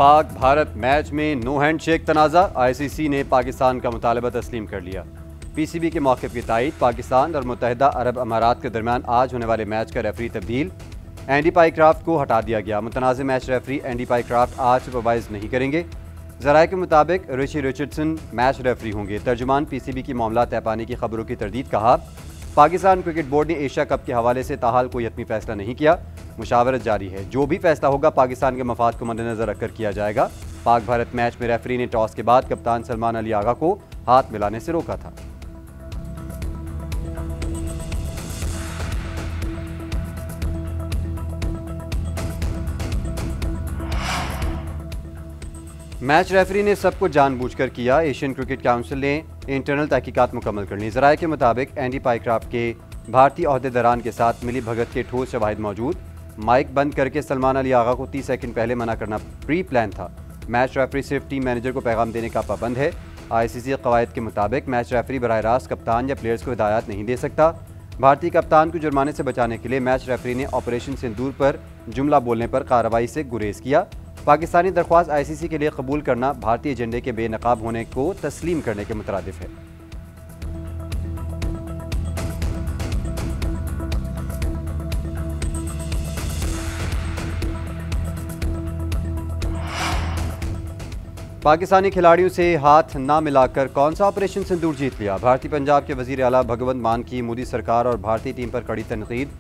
Pak Bharat match में no handshake तनाज़ा, ICC ने पाकिस्तान का मुतालबा तस्लीम कर लिया। पीसीबी के मौक़िफ़ की तायीद, पाकिस्तान और मुत्तहिदा अरब अमारात के दरमियान आज होने वाले मैच का रेफरी तब्दील, एंडी पाइक्राफ्ट को हटा दिया गया। मुतनाज़ मैच रेफरी एंडी पाइक्राफ्ट आज सुपरवाइज नहीं करेंगे। ज़राए के मुताबिक रिची रिचर्डसन मैच रेफरी होंगे। तर्जुमान पीसीबी की मामला तय पाने की खबरों की तरदीद कहा, पाकिस्तान क्रिकेट बोर्ड ने एशिया कप के हवाले से ताहाल कोई हतमी फैसला नहीं किया, मुशावरत जारी है। जो भी फैसला होगा पाकिस्तान के मफाद को मद्देनजर रखकर किया जाएगा। पाक भारत मैच में रेफरी ने टॉस के बाद कप्तान सलमान अली आगा को हाथ मिलाने से रोका था। मैच रेफरी ने सबको जानबूझकर किया, एशियन क्रिकेट काउंसिल ने इंटरनल तहकीकात मुकम्मल कर ली। ज़राए के मुताबिक एंडी पाइक्राफ्ट के भारतीय ओहदेदारान के साथ मिली भगत के ठोस शवाहिद मौजूद। माइक बंद करके सलमान अली आगा को 30 सेकंड पहले मना करना प्री प्लान था। मैच रेफरी सिर्फ टीम मैनेजर को पैगाम देने का पाबंद है। आईसीसी कवायद के मुताबिक मैच रेफरी बराह रास्त कप्तान या प्लेयर्स को हिदायत नहीं दे सकता। भारतीय कप्तान को जुर्माने से बचाने के लिए मैच रेफरी ने ऑपरेशन सिंदूर पर जुमला बोलने पर कार्रवाई से गुरेज किया। पाकिस्तानी दरख्वास्त आईसीसी के लिए कबूल करना भारतीय एजेंडे के बेनकाब होने को तस्लीम करने के मुतरादिफ है। पाकिस्तानी खिलाड़ियों से हाथ ना मिलाकर कौन सा ऑपरेशन सिंदूर जीत लिया। भारतीय पंजाब के वजीर आला भगवंत मान की मोदी सरकार और भारतीय टीम पर कड़ी तनकीद।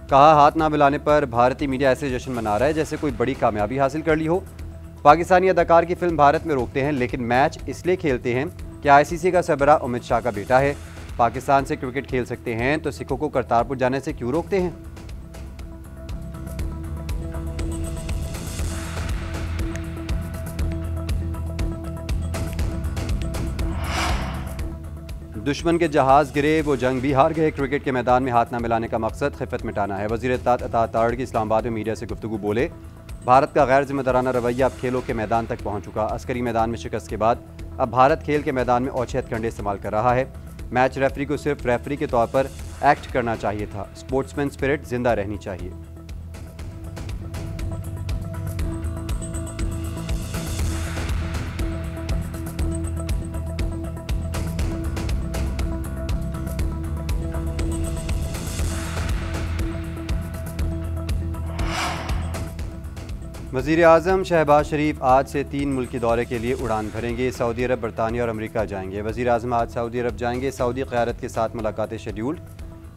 कहा, हाथ ना मिलाने पर भारतीय मीडिया ऐसे जश्न मना रहा है जैसे कोई बड़ी कामयाबी हासिल कर ली हो। पाकिस्तानी अदाकार की फिल्म भारत में रोकते हैं, लेकिन मैच इसलिए खेलते हैं कि आईसीसी का सरबराह अमित शाह का बेटा है। पाकिस्तान से क्रिकेट खेल सकते हैं तो सिखों को करतारपुर जाने से क्यों रोकते हैं। दुश्मन के जहाज गिरे वो जंग भी हार गए। क्रिकेट के मैदान में हाथ न मिलाने का मकसद खिफत मिटाना है। वज़ीर इत्तेलात अता तारड़ इस्लामाबाद में मीडिया से गुफ्तगू बोले, भारत का गैर जिम्मेदाराना रवैया अब खेलों के मैदान तक पहुंच चुका। अस्करी मैदान में शिकस्त के बाद अब भारत खेल के मैदान में औचे हथकंडे इस्तेमाल कर रहा है। मैच रेफरी को सिर्फ रेफरी के तौर पर एक्ट करना चाहिए था। स्पोर्ट्समैन स्पिरिट जिंदा रहनी चाहिए। वज़ीर आज़म शहबाज शरीफ आज से 3 मुल्की दौरे के लिए उड़ान भरेंगे। सऊदी अरब, बरतानिया और अमेरिका जाएंगे। वज़ीर आज़म आज सऊदी अरब जाएंगे। सऊदी क़यादत के साथ मुलाकातें शेड्यूल्ड।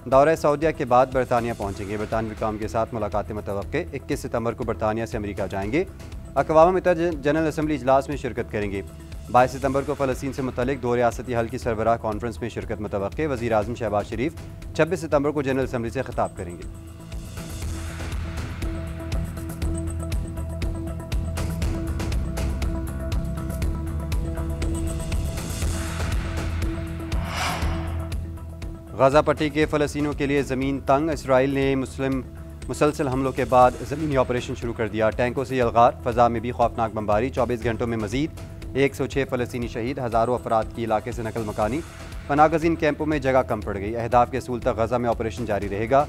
दौरा सऊदिया के बाद बरतानिया पहुँचेंगे। बरतानवी हुकाम के साथ मुलाकातें मुतवक्के। 21 सितंबर को बरतानिया से अमेरिका जाएंगे। अक़वाम मुत्तहिदा जनरल असम्बली इजलास में शिरकत करेंगे। 22 सितंबर को फ़लस्तीन से मुतल्लिक़ 2 रियासती हल की सरबराह कॉन्फ्रेंस में शिरकत मुतवक्के। वज़ीर आज़म शहबाज शरीफ 26 सितंबर को जनरल असम्बली से खिताब करेंगे। गाज़ा पट्टी के फ़लस्तीनियों के लिए ज़मीन तंग। इसराइल ने मुसलसल हमलों के बाद ज़मीनी ऑपरेशन शुरू कर दिया। टैंकों से यलगार, फ़ज़ा में भी खौफनाक बमबारी। 24 घंटों में मज़ीद 106 फ़लस्तीनी शहीद। हज़ारों अफराद की इलाके से नकल मकानी। पनागज़ीन कैंपों में जगह कम पड़ गई। अहदाफ के असूल तक गज़ा में ऑपरेशन जारी रहेगा।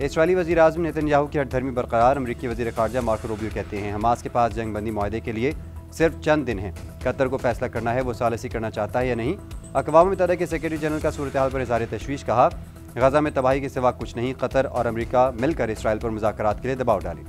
इसराइली वज़ीर आज़म नेतन्याहू की हठधर्मी बरकरार। अमरीकी वज़ीर ख़ारजा मार्को रूबियो कहते हैं, हमास के पास जंग बंदी मुआहदे के लिए सिर्फ चंद दिन हैं। कतर को फैसला करना है वो सालिसी करना चाहता है या नहीं। अक़वाम मुत्तहिदा के सेक्रेटरी जनरल का सूरत हाल पर इज़हार तशवीश। कहा, गज़ा में तबाही के सिवा कुछ नहीं। कतर और अमेरिका मिलकर इसराइल पर मुज़ाकरात के लिए दबाव डालें।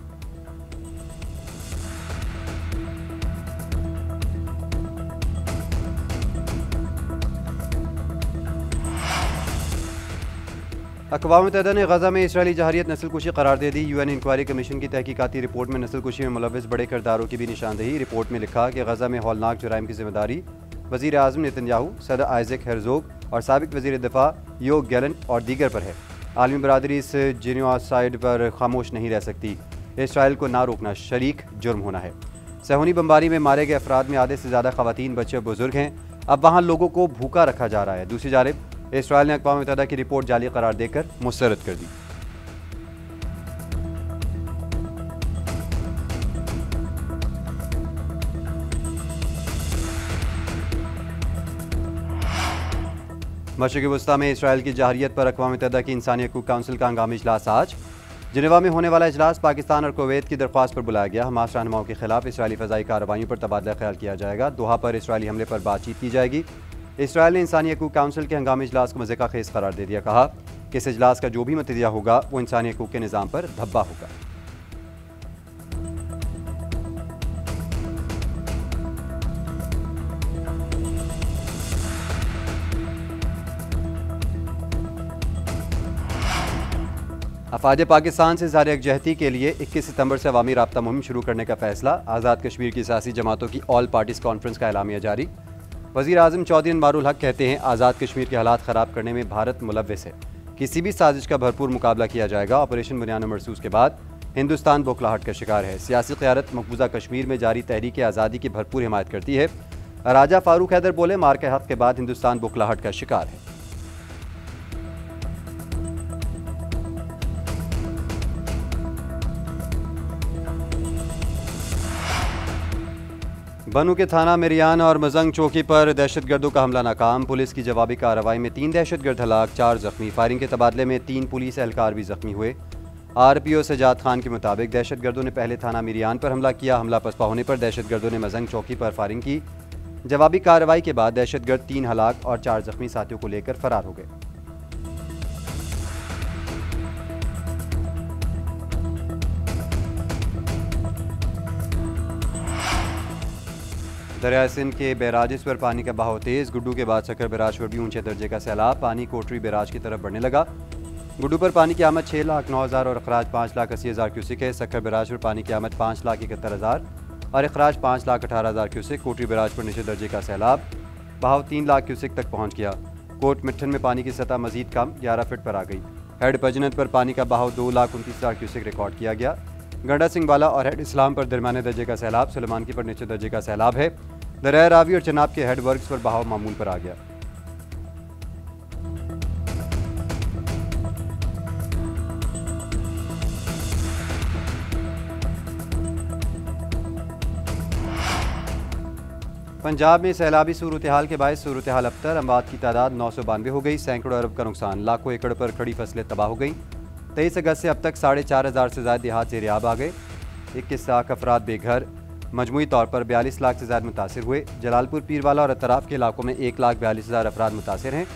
अक़वाम मुत्तहिदा ने गज़ा में इसराइली जहारियत नस्लकुशी करार दे दी। यूएन इंक्वायरी कमीशन की तहकीकाती रिपोर्ट में नस्लकुशी में मुलव्वस बड़े किरदारों की भी निशानदेही। रिपोर्ट में लिखा कि गज़ा में हौलनाक जुराइम की जिम्मेदारी वज़ीर आज़म नेतन्याहू, सदर आइज़ैक हेरज़ोग और साबिक़ वज़ीर दिफ़ा योव गैलेंट और दीगर पर है। आलमी बरादरी इस जिनोसाइड पर खामोश नहीं रह सकती। इसराइल को ना रोकना शरीक जुर्म होना है। सहूनी बमबारी में मारे गए अफराद में आधे से ज़्यादा ख़वातीन, बच्चे और बुजुर्ग हैं। अब वहाँ लोगों को भूखा रखा जा रहा है। दूसरी जानिब इसराइल ने अक़वाम मुत्तहिदा की रिपोर्ट जाली करार देकर मुस्तरद कर दी। मशरिक़ी वस्ता में इसराइल की जहारियत पर अक़वाम मुत्तहिदा की इंसानी हकूक़ काउंसिल का हंगामी इजलास आज। जिनेवा में होने वाला इजलास पाकिस्तान और कुवैत की दरख्वास्त पर बुलाया गया। हमास रहनुमाओं के खिलाफ इसराइली फ़ज़ाई कार्रवाइयों पर तबादला ख्याल किया जाएगा। दोहा पर इसराइली हमले पर बातचीत की जाएगी। इसराइल ने इंसानी हकूक़ काउंसिल के हंगामी इजलास को मज़े का खेज़ करार दे दिया। कहा कि इस इजलास का जो भी नतीजा होगा वो इंसानी हकूक़ के निज़ाम पर धब्बा होगा। अफवाज पाकिस्तान से ज़ाहिर यकजहती के लिए 21 सितंबर से अवामी राब्ता मुहिम शुरू करने का फैसला। आज़ाद कश्मीर की सियासी जमातों की ऑल पार्टीज़ कॉन्फ्रेंस का एलामिया जारी। वज़ीर आज़म चौधरी अनवारुल हक कहते हैं आज़ाद कश्मीर के हालात ख़राब करने में भारत मुलव्विस है। किसी भी साजिश का भरपूर मुकाबला किया जाएगा। ऑपरेशन बुनियान मरसूस के बाद हिंदुस्तान बौखलाहट का शिकार है। सियासी क़यादत मकबूजा कश्मीर में जारी तहरीक आज़ादी की भरपूर हिमायत करती है। राजा फारूक हैदर बोले मार के हक के बाद हिंदुस्तान बौखलाहट का शिकार है। बनू के थाना मेरियान और मजंग चौकी पर दहशतगर्दों का हमला नाकाम। पुलिस की जवाबी कार्रवाई में 3 दहशतगर्द हलाक, 4 जख्मी। फायरिंग के तबादले में 3 पुलिस एहलकार भी जख्मी हुए। RPO सजाद खान के मुताबिक दहशतगर्दों ने पहले थाना मेरियान पर हमला किया। हमला पसपा होने पर दहशतगर्दों ने मजंग चौकी पर फायरिंग की। जवाबी कार्रवाई के बाद दहशतगर्द 3 हलाक और 4 जख्मी साथियों को लेकर फरार हो गए। दरिया सिंध के बैराजिस पर पानी का बहाव तेज़। गुड्डू के बाद सक्कर बैराज पर भी ऊंचे दर्जे का सैलाब। पानी कोटरी बैराज की तरफ बढ़ने लगा। गुड्डू पर पानी की आमद 6,09,000 और अखराज 5,80,000 क्यूसिक है। सक्कर बैराज पर पानी की आमद 5,71,000 और अखराज 5,18,000 क्यूसिक। कोटरी बैराज पर नीचे दर्जे का सैलाब। बहाव 3 लाख क्यूसिक तक पहुँच गया। कोट मिट्ठन में पानी की सतह मजीद कम 11 फीट पर आ गई। हेड पजनत पर पानी का बहाव 2,29,000 क्यूसिक रिकॉर्ड किया गया। गंडा सिंह वाला और हेड इस्लाम पर दरमियाने दर्जे का सैलाब। सुलेमान की पर नीचे दर्जे का सैलाब है। दरिया रावी और चनाब के हेड वर्क्स पर बहाव मामूल पर आ गया। पंजाब में सैलाबी सूरत हाल के बायस सूरत हाल अबतर। अमवात की तादाद 992 हो गई। सैकड़ों अरब का नुकसान। लाखों एकड़ पर खड़ी फसलें तबाह हो गई। 23 अगस्त से अब तक 4,500 से ज़्यादा देहात ज़ेर-ए-आब आ गए। 21 लाख अफराद बेघर। मजमूई तौर पर 42 लाख से ज़्यादा मुतासिर हुए। जलालपुर पीरवाला और अतराफ के इलाकों में 1,42,000 अफराद मुतासिर हैं।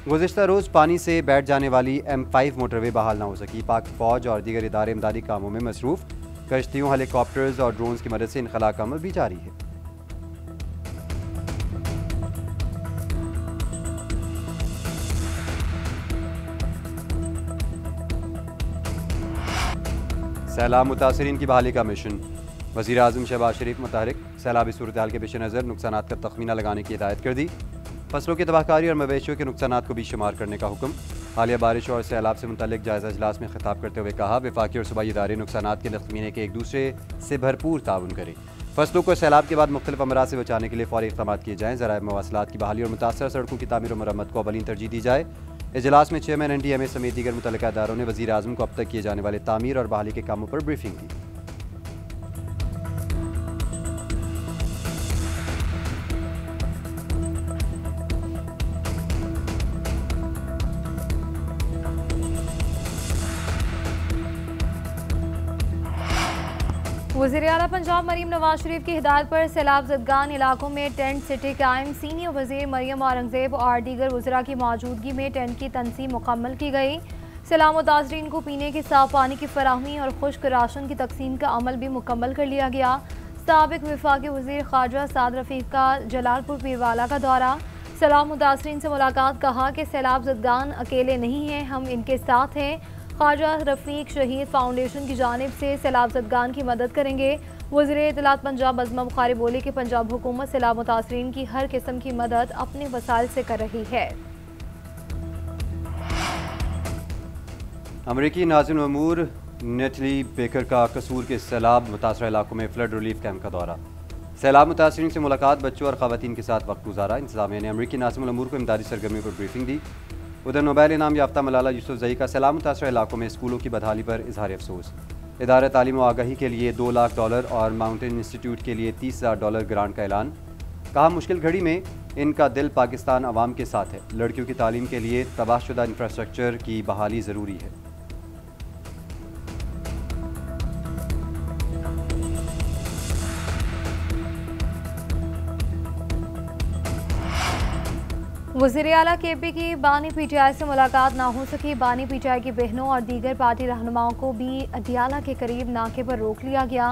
गुज़िश्ता रोज़ पानी से बैठ जाने वाली M5 मोटरवे बहाल ना हो सकी। पाक फ़ौज और दीगर इदारे इमदादी कामों में मसरूफ़। कश्तियों, हेलीकॉप्टर्स और ड्रोन्स की मदद से इनखला का अमल भी जारी है। सैलाब मुतासरीन की बहाली का मिशन। वज़ीर आज़म शहबाज शरीफ मुतहरिक। सैलाबी सूरत हाल के पेश नज़र नुकसानात का तखमीना लगाने की हिदायत कर दी। फसलों की तबाहकारी और मवेशियों के नुकसानात को भी शुमार करने का हुक्म। हालिया बारिश और सैलाब से मुतल्लिक जायज़ा इजलास में खिताब करते हुए कहा वफाकी और सूबाई इदारे नुकसानात के तखमीने के एक दूसरे से भरपूर ताउन करें। फसलों को सैलाब के बाद मुख्तलिफ अमराज से बचाने के लिए फौरी इक़दाम किए जाएँ। ज़राए मवासलात की बहाली और मुतासर सड़कों की तामीर और मरम्मत को अवलीन तरजीह दी जाए। इजलास में चेयरमैन NDMA समेत दीगर मुतल्लिका इदारों ने वज़ीर आज़म को अब तक किए जाने वाले तामीर और बहाली के कामों पर ब्रीफिंग की। वज़ीर आला पंजाब मरीम नवाज शरीफ की हिदायत पर सैलाब ज़दगान इलाकों में टेंट सिटी कायम। सीनियर वज़ीर मरियम औरंगज़ेब और दीगर वज़रा की मौजूदगी में टेंट की तनसीब मुकम्मल की गई। सैलाब मुतासरीन को पीने के साफ पानी की फराहमी और खुश्क राशन की तकसीम का अमल भी मुकम्मल कर लिया गया। साबिक़ वफाकी वज़ीर ख्वाजा साद रफ़ीक का जलालपुर पीरवाला का दौरा। सैलाब मुतासरीन से मुलाकात। कहा कि सैलाब ज़दगान अकेले नहीं हैं, हम इनके साथ हैं। ख्वाजा रफ़ीक शहीद फाउंडेशन की जानिब से सैलाब ज़दगान की मदद करेंगे। वज़ीर इत्तलात पंजाब अज़मा बुखारी बोले कि पंजाब हुकूमत सैलाब मुतासरीन की हर किस्म की मदद अपने वसाइल से कर रही है। अमरीकी नाज़िम अमूर नेटली बेकर का कसूर के सैलाब मुतासर इलाकों में फ्लड रिलीफ कैंप का दौरा। सैलाब मुतासरीन से मुलाकात। बच्चों और ख़वातीन के साथ वक्त गुजारा। इंतज़ामिया ने अमरीकी नाज़िम अमूर को इमदादी सरगर्मियों पर ब्रीफिंग दी। उधर नोबेल इनाम याफ्ता मलाला यूसुफ़ज़ई का सैलाब मुतासर इलाकों में स्कूलों की बदहाली पर इजहार अफसोस। इदारा तालीम व आगाही के लिए $2 लाख और माउंटेन इंस्टीट्यूट के लिए $30,000 ग्रांट का ऐलान। कहा मुश्किल घड़ी में इनका दिल पाकिस्तान अवाम के साथ है। लड़कियों की तालीम के लिए तबाहशुदा इंफ्रास्ट्रक्चर की बहाली ज़रूरी है। वज़ीर आला KP की बानी PTI से मुलाकात ना हो सकी। बानी PTI की बहनों और दीगर पार्टी रहनुमाओं को भी अडियाला के करीब नाके पर रोक लिया गया।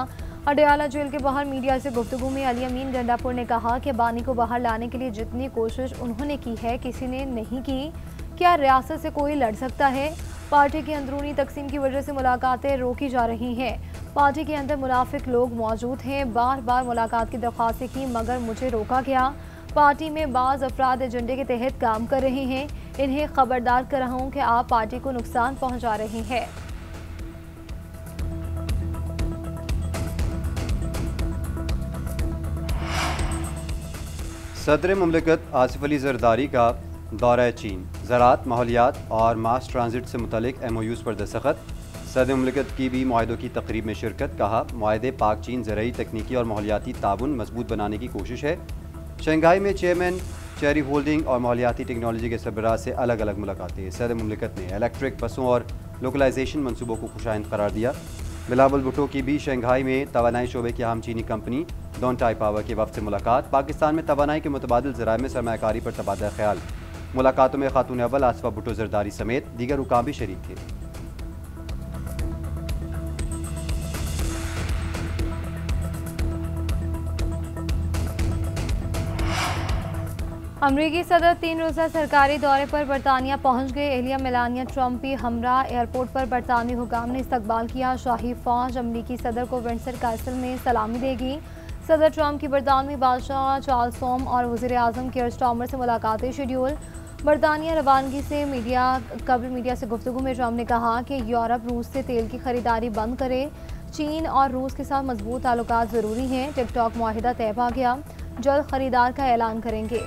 अडियाला जेल के बाहर मीडिया से गुफ्तगू में अली अमीन गंडापुर ने कहा कि बानी को बाहर लाने के लिए जितनी कोशिश उन्होंने की है किसी ने नहीं की। क्या रियासत से कोई लड़ सकता है? पार्टी की अंदरूनी तकसीम की वजह से मुलाकातें रोकी जा रही हैं। पार्टी के अंदर मुनाफिक लोग मौजूद हैं। बार बार मुलाकात की दरख्वास्तें की मगर मुझे रोका गया। पार्टी में बाज़ अफराद एजेंडे के तहत काम कर रहे हैं। इन्हें खबरदार कर रहा हूँ कि आप पार्टी को नुकसान पहुँचा रहे हैं। सदर मुमलिकत आसिफ अली जरदारी का दौरा चीन, ज़राअत, माहौलियात और मास ट्रांजिट से मुतल्लिक़ MOUs पर दस्तखत। सदर मुमलिकत की भी मुआहदों की तकरीब में शिरकत। कहा, मुआहदे पाक चीन ज़रई, तकनीकी और माहौलियाती ताउन मजबूत बनाने की कोशिश है। शंघाई में चेयरमैन चेरी होल्डिंग और माहौलियाती टेक्नोलॉजी के सरबराह से अलग अलग मुलाकातें। सदर मुमलिकत ने इलेक्ट्रिक बसों और लोकलाइजेशन मनसूबों को खुशाइंद करार दिया। बिलावल भुट्टो की भी शंघाई में तवानाई शोबे की अहम चीनी कंपनी डोंटाई पावर के वफ़द से मुलाकात। पाकिस्तान में तवानाई के मुतबादिल ज़राए में सरमायाकारी पर तबादला ख्याल। मुलाकातों में खातून अव्वल आसिफा भुट्टो जरदारी समेत दीगर हुकाम भी शरीक थे। अमरीकी सदर 3 रोज़ा सरकारी दौरे पर बरतानिया पहुँच गए। एलिया मेलानिया ट्रंप भी हमरा एयरपोर्ट पर बरतानवी हुकाम ने इस्तकबाल किया। शाही फौज अमरीकी सदर को विंडसर कैसल में सलामी देगी। सदर ट्रंप की बरतानवी बादशाह चार्ल्स सोम और वज़ीर आज़म कियर स्टार्मर से मुलाकातें शेड्यूल। बरतानिया रवानगी से मीडिया से गुफ्तगू में ट्रंप ने कहा कि यूरोप रूस से तेल की खरीदारी बंद करे। चीन और रूस के साथ मजबूत ताल्लुकात ज़रूरी हैं। टिकटॉक मुआहिदा तय पा गया, जल्द खरीदार का ऐलान करेंगे।